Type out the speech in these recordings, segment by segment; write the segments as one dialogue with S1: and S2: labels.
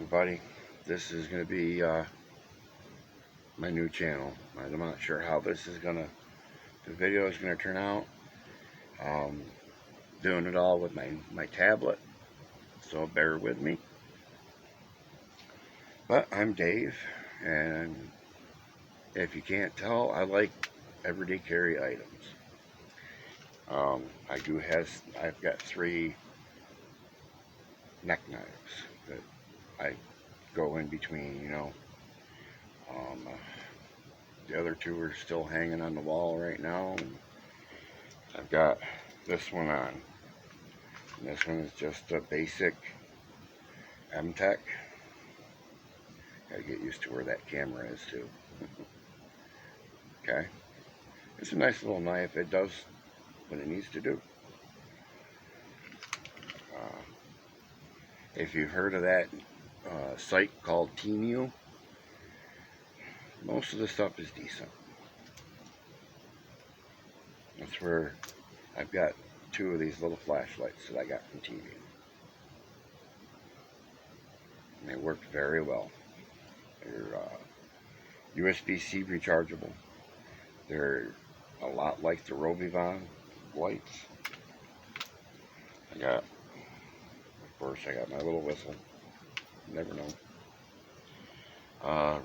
S1: everybody. This is going to be my new channel. I'm not sure how the video is going to turn out. Doing it all with my tablet, so bear with me. But I'm Dave, and if you can't tell, I like everyday carry items. I've got 3 neck knives that I go in between, the other 2 are still hanging on the wall right now, and I've got this one on. And this one is just a basic M-Tech. Gotta get used to where that camera is too. Okay, it's a nice little knife. It does what it needs to do. If you've heard of that site called Temu, most of the stuff is decent. That's where I've got 2 of these little flashlights that I got from Temu. And they work very well. They're USB-C rechargeable. They're a lot like the Rovivon lights. Of course, I got my little whistle. You never know.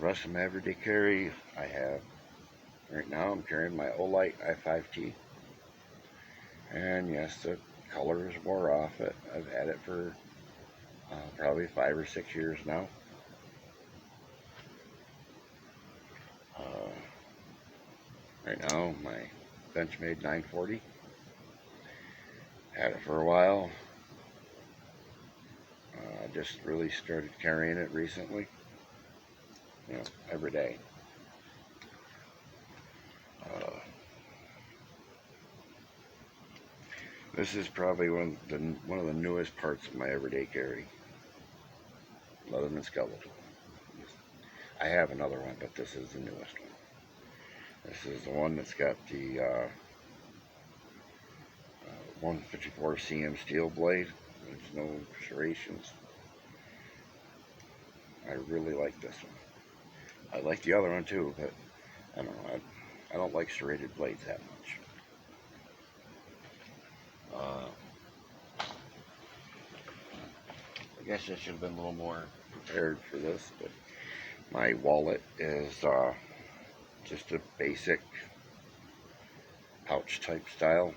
S1: Rest of my everyday carry, right now I'm carrying my Olight i5T. And yes, the color is wore off it. I've had it for probably 5 or 6 years now. Right now, my Benchmade 940. Had it for a while. I just really started carrying it recently. Every day. This is probably one of the newest parts of my everyday carry. Leatherman skeletal. I have another one, but this is the newest one. This is the one that's got the 154 CM steel blade. There's no serrations. I really like this one. I like the other one too, but I don't know. I don't like serrated blades that much. I guess I should have been a little more prepared for this, but my wallet is just a basic pouch type style.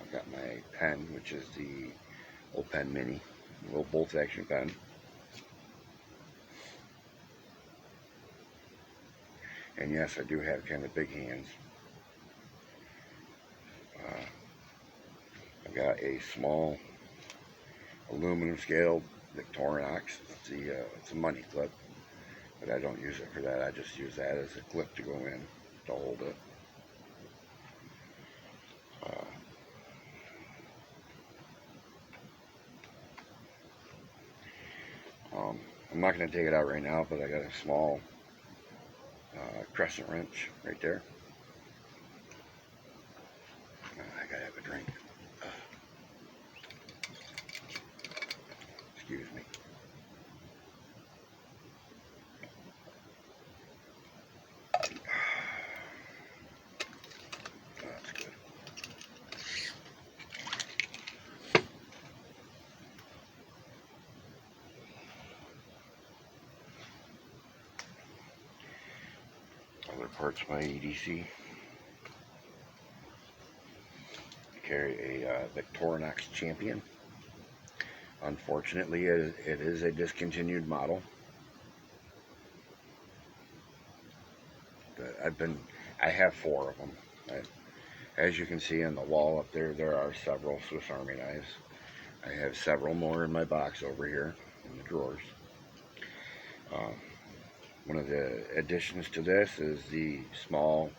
S1: I've got my pen, which is the old pen mini, a little bolt action pen. And yes, I do have kind of big hands. I've got a small aluminum scale Victorinox. It's a money clip, but I don't use it for that. I just use that as a clip to go in to hold it. I'm not going to take it out right now, but I got a small crescent wrench right there. I gotta have a drink. Excuse me. That's good. Other parts of my EDC. I carry a Victorinox Champion. Unfortunately, it is a discontinued model. But I have 4 of them. As you can see on the wall up there, there are several Swiss Army knives. I have several more in my box over here in the drawers. One of the additions to this is the small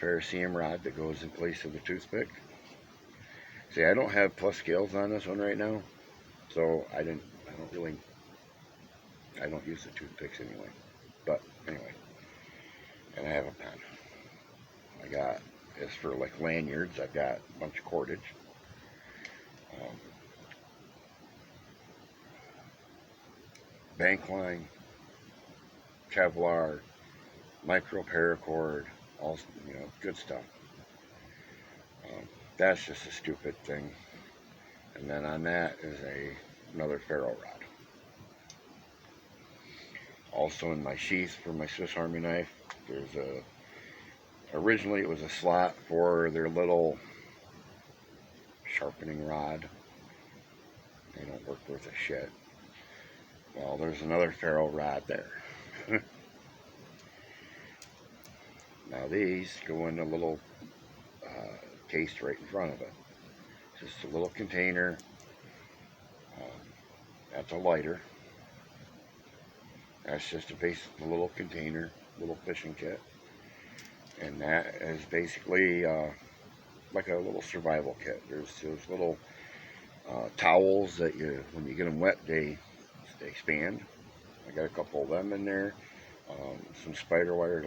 S1: ferrocerium rod that goes in place of the toothpick. See, I don't have plus scales on this one right now, so I don't use the toothpicks anyway. But anyway, and I have a pen. As for like lanyards, I've got a bunch of cordage. bank line, Kevlar, micro paracord, all, good stuff. Um, that's just a stupid thing. And then on that is another ferro rod. Also in my sheath for my Swiss Army knife, there's originally it was a slot for their little sharpening rod. They don't work worth a shit. Well, there's another ferro rod there. Now these go in a little case right in front of it. Just a little container. That's a lighter. That's just a little container, little fishing kit. And that is basically like a little survival kit. There's those little towels that when you get them wet, they expand. I got a couple of them in there. Some spider wire,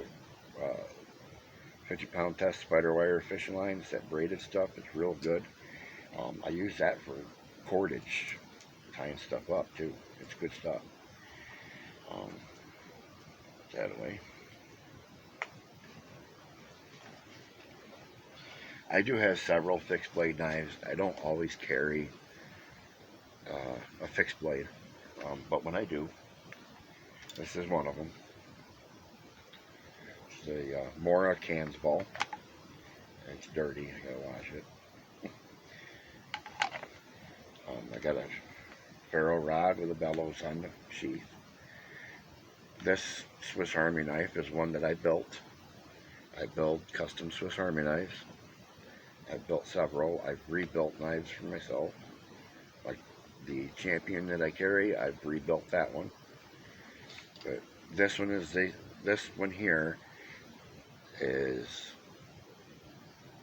S1: 50-pound test spider wire fishing lines, that braided stuff. It's real good. I use that for cordage, tying stuff up too. It's good stuff. That away. I do have several fixed blade knives. I don't always carry a fixed blade, but when I do, this is one of them. It's the Mora Kansball. It's dirty. I gotta wash it. I got a ferro rod with a bellows on the sheath. This Swiss Army knife is one that I built. I build custom Swiss Army knives. I've built several. I've rebuilt knives for myself. Like the Champion that I carry, I've rebuilt that one. But this one here is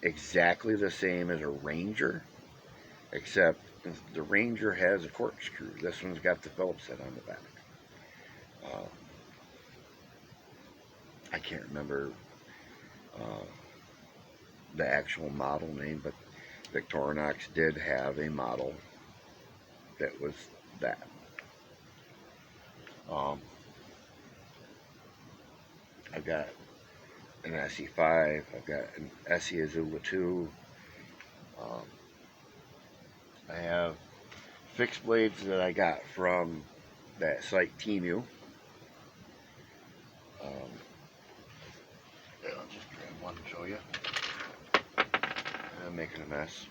S1: exactly the same as a Ranger, except the Ranger has a corkscrew. This one's got the Phillips head on the back. I can't remember the actual model name, but Victorinox did have a model that was that. I've got an SE5, I've got an SE Azula 2. I have fixed blades that I got from that site Temu. I'll just grab one to show you. I'm making a mess.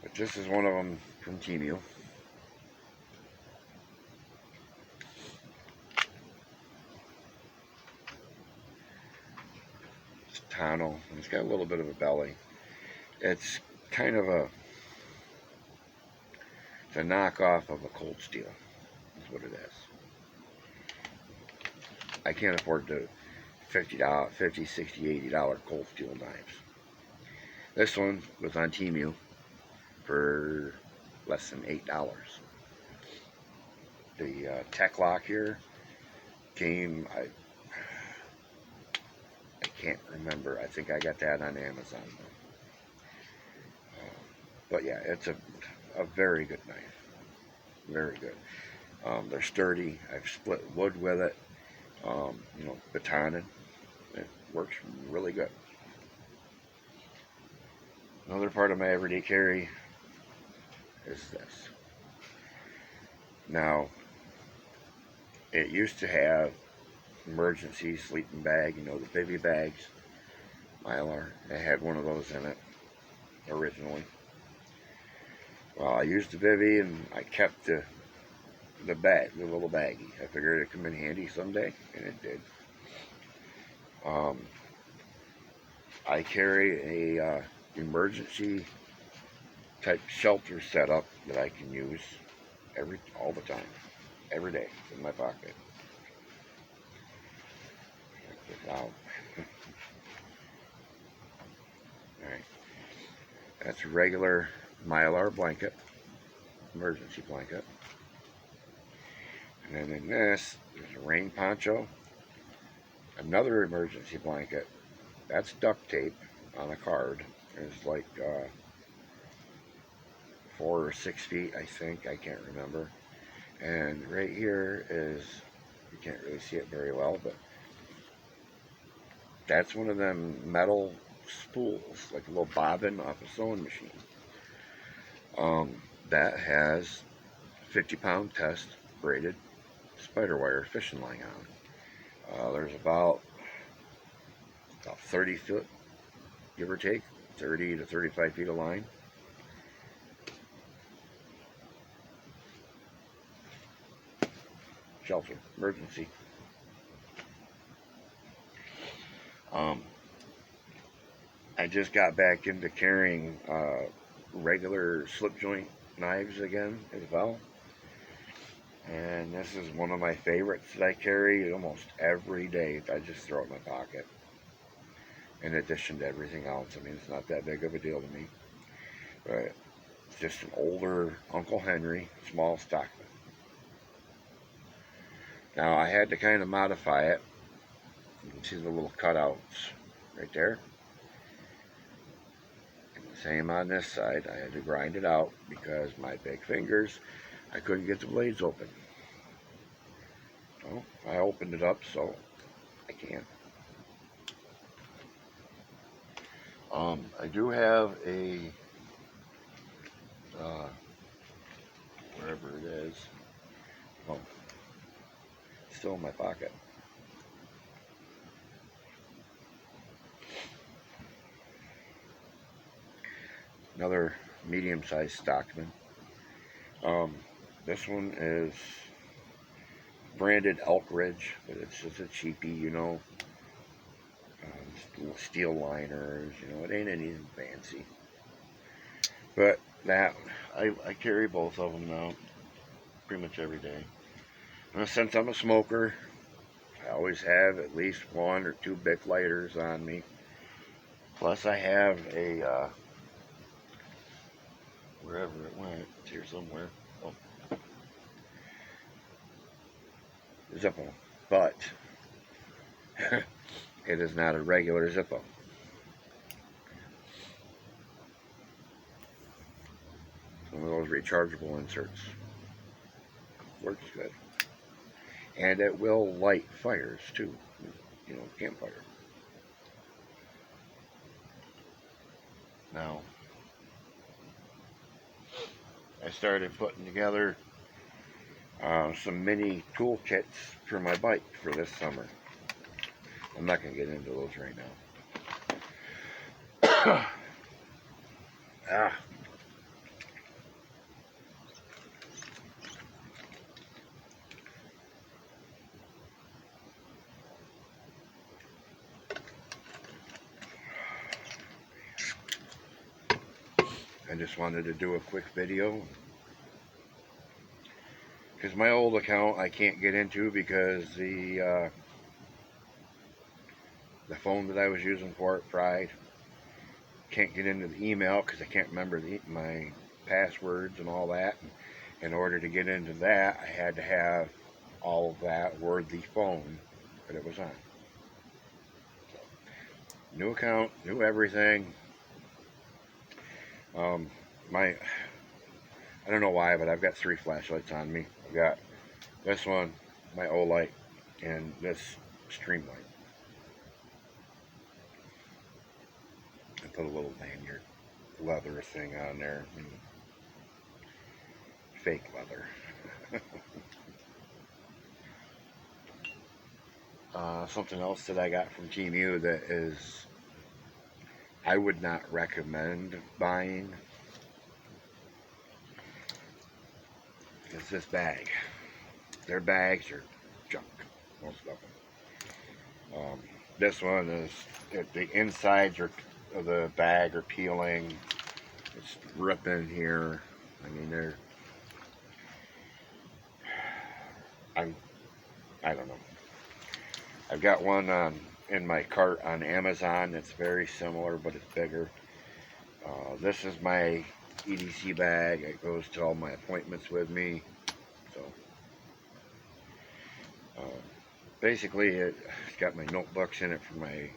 S1: But this is one of them from Temu. It's a Tano, and it's got a little bit of a belly. It's kind of a knockoff of a Cold Steel, is what it is. I can't afford the $50, $60, $80 Cold Steel knives. This one was on Temu for less than $8. The Tech Lock here came, I can't remember. I think I got that on Amazon. But yeah, it's a very good knife. Very good. They're sturdy. I've split wood with it. Batoning. It works really good. Another part of my everyday carry is this. Now, it used to have emergency sleeping bag, the bivy bags, Mylar. It had one of those in it originally. Well, I used the bivy and I kept the bag, the little baggie. I figured it'd come in handy someday, and it did. I carry a emergency type shelter setup that I can use all the time, every day in my pocket. Check this out. Alright. That's a regular Mylar blanket, emergency blanket. And then in this, there's a rain poncho, another emergency blanket. That's duct tape on a card. It's like 4 or 6 feet, I think. I can't remember. And right here is, you can't really see it very well, but that's one of them metal spools, like a little bobbin off a sewing machine. That has 50-pound test braided spider wire fishing line on. There's about 30 foot, give or take, 30 to 35 feet of line. Shelter, emergency. I just got back into carrying regular slip joint knives again as well. And this is one of my favorites that I carry almost every day. I just throw it in my pocket. In addition to everything else. I mean, it's not that big of a deal to me. But it's just an older Uncle Henry small stockman. Now, I had to kind of modify it. You can see the little cutouts right there. And the same on this side. I had to grind it out because my big fingers, I couldn't get the blades open. So I opened it up so I can. I do have a, wherever it is, oh, still in my pocket. Another medium-sized stockman. This one is branded Elk Ridge, but it's just a cheapie, you know. Steel liners, you know, it ain't anything fancy. But that, I carry both of them now, pretty much every day. And since I'm a smoker, I always have at least 1 or 2 Bic lighters on me. Plus I have a, wherever it went, it's here somewhere. Oh. Zippo. But it is not a regular Zippo. One of those rechargeable inserts. Works good. And it will light fires too. You know, campfire. Now, I started putting together some mini tool kits for my bike for this summer. I'm not going to get into those right now. I just wanted to do a quick video because my old account I can't get into because the phone that I was using for it fried. Can't get into the email because I can't remember my passwords and all that. In order to get into that, I had to have all of that or the phone that it was on. So, new account, new everything. I don't know why, but I've got 3 flashlights on me. I've got this one, my Olight, and this Streamlight. I put a little lanyard leather thing on there. Fake leather. Something else that I got from Temu that is I would not recommend buying is this bag. Their bags are junk, most of them. This one is, the insides of the bag are peeling. It's ripping here. I mean, I don't know. I've got one in my cart on Amazon that's very similar, but it's bigger. This is my EDC bag. It goes to all my appointments with me. So basically, it's got my notebooks in it for my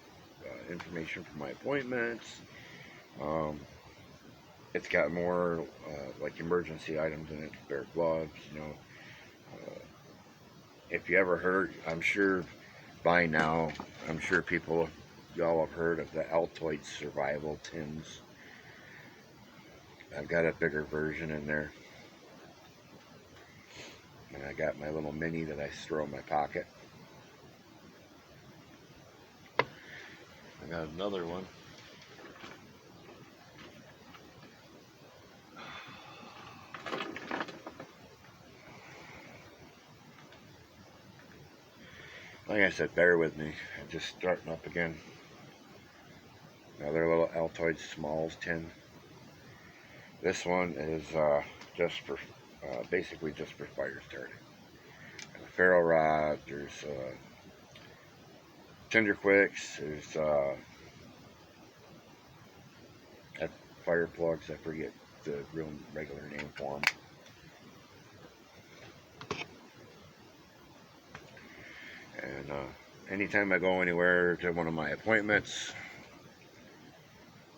S1: information for my appointments. It's got more like emergency items in it, spare gloves, you know, If you ever heard, I'm sure by now, I'm sure y'all have heard of the Altoid Survival tins. I've got a bigger version in there. And I got my little mini that I throw in my pocket. I got another one. Like I said, bear with me. I'm just starting up again. Another little Altoid Smalls tin. This one is just for, basically just for fire starting. And a ferro rod, there's tinder quicks, there's fire plugs, I forget the real regular name for them. And anytime I go anywhere to one of my appointments,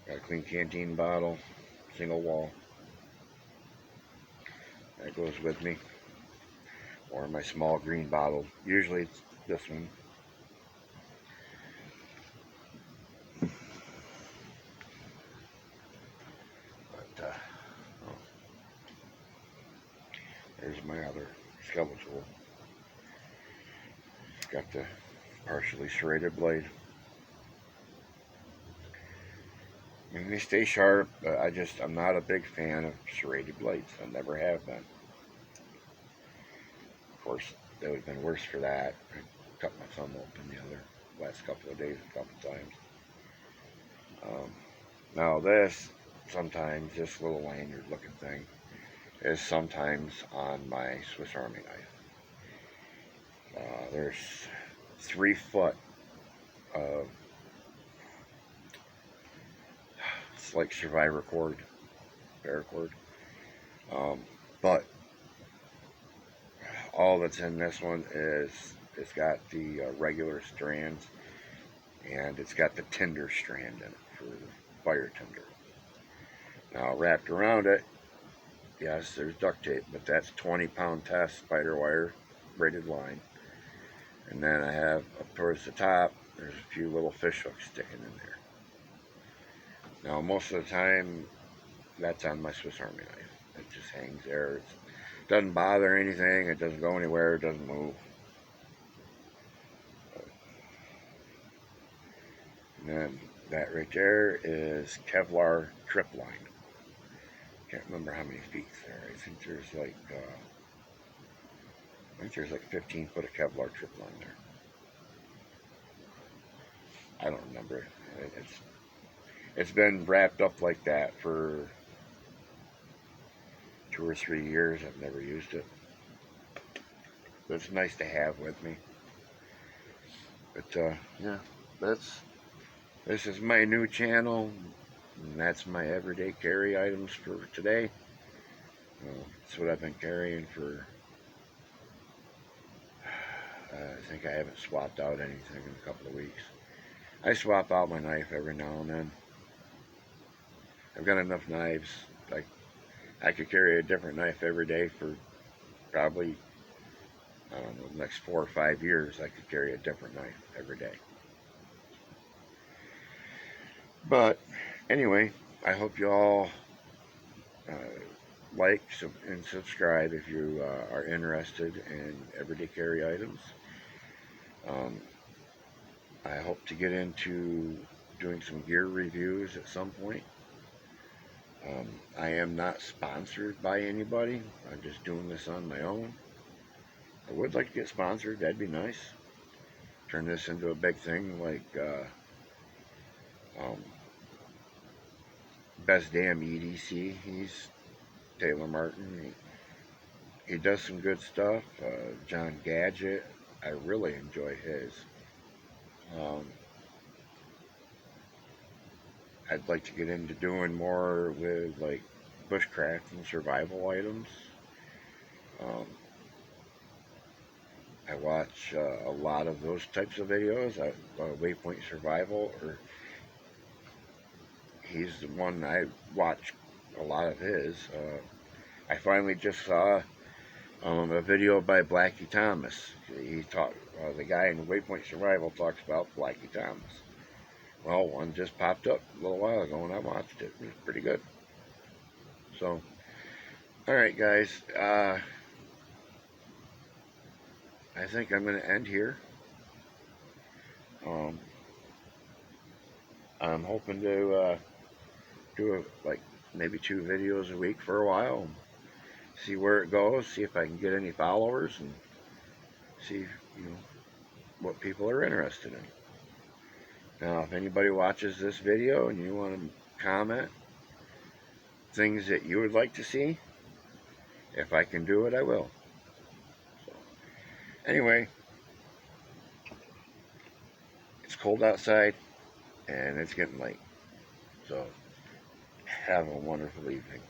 S1: got a clean canteen bottle, single wall. That goes with me. Or my small green bottle. Usually it's this one. But oh, there's my other skeletal. It's got the partially serrated blade. I mean, they stay sharp, but I'm not a big fan of serrated blades. I never have been. Of course, it would have been worse for that. I cut my thumb open the last couple of days a couple times. Now this little lanyard looking thing is sometimes on my Swiss Army knife. There's 3 foot of, it's like survivor cord, paracord. But all that's in this one is it's got the regular strands, and it's got the tinder strand in it for fire tinder. Now wrapped around it, yes, there's duct tape, but that's 20-pound test spider wire braided line. And then I have up towards the top, there's a few little fish hooks sticking in there. Now most of the time, that's on my Swiss Army knife. It just hangs there. It doesn't bother anything. It doesn't go anywhere. It doesn't move. And then that right there is Kevlar trip line. Can't remember how many feet there. I think there's like 15 foot of Kevlar trip line there. I don't remember. It's been wrapped up like that for 2 or 3 years. I've never used it, but it's nice to have with me. But yeah, this is my new channel, and that's my everyday carry items for today. That's what I've been carrying for. I think I haven't swapped out anything in a couple of weeks. I swap out my knife every now and then. I've got enough knives. I could carry a different knife every day for probably, I don't know, the next 4 or 5 years. I could carry a different knife every day. But anyway, I hope you all like and subscribe if you are interested in everyday carry items. I hope to get into doing some gear reviews at some point. I am not sponsored by anybody. I'm just doing this on my own. I would like to get sponsored. That'd be nice. Turn this into a big thing like Best Damn EDC. He's Taylor Martin. He does some good stuff. John Gadget. I really enjoy his. I'd like to get into doing more with like bushcraft and survival items. I watch a lot of those types of videos. Waypoint Survival, or he's the one I watch a lot of his. I finally just saw A video by Blackie Thomas. He talked. The guy in Waypoint Survival talks about Blackie Thomas. Well, one just popped up a little while ago, and I watched it. It was pretty good. So, all right, guys. I think I'm going to end here. I'm hoping to do like maybe 2 videos a week for a while. See where it goes. See if I can get any followers, and see what people are interested in. Now, if anybody watches this video and you want to comment things that you would like to see, if I can do it, I will. So, anyway, it's cold outside and it's getting late. So, have a wonderful evening.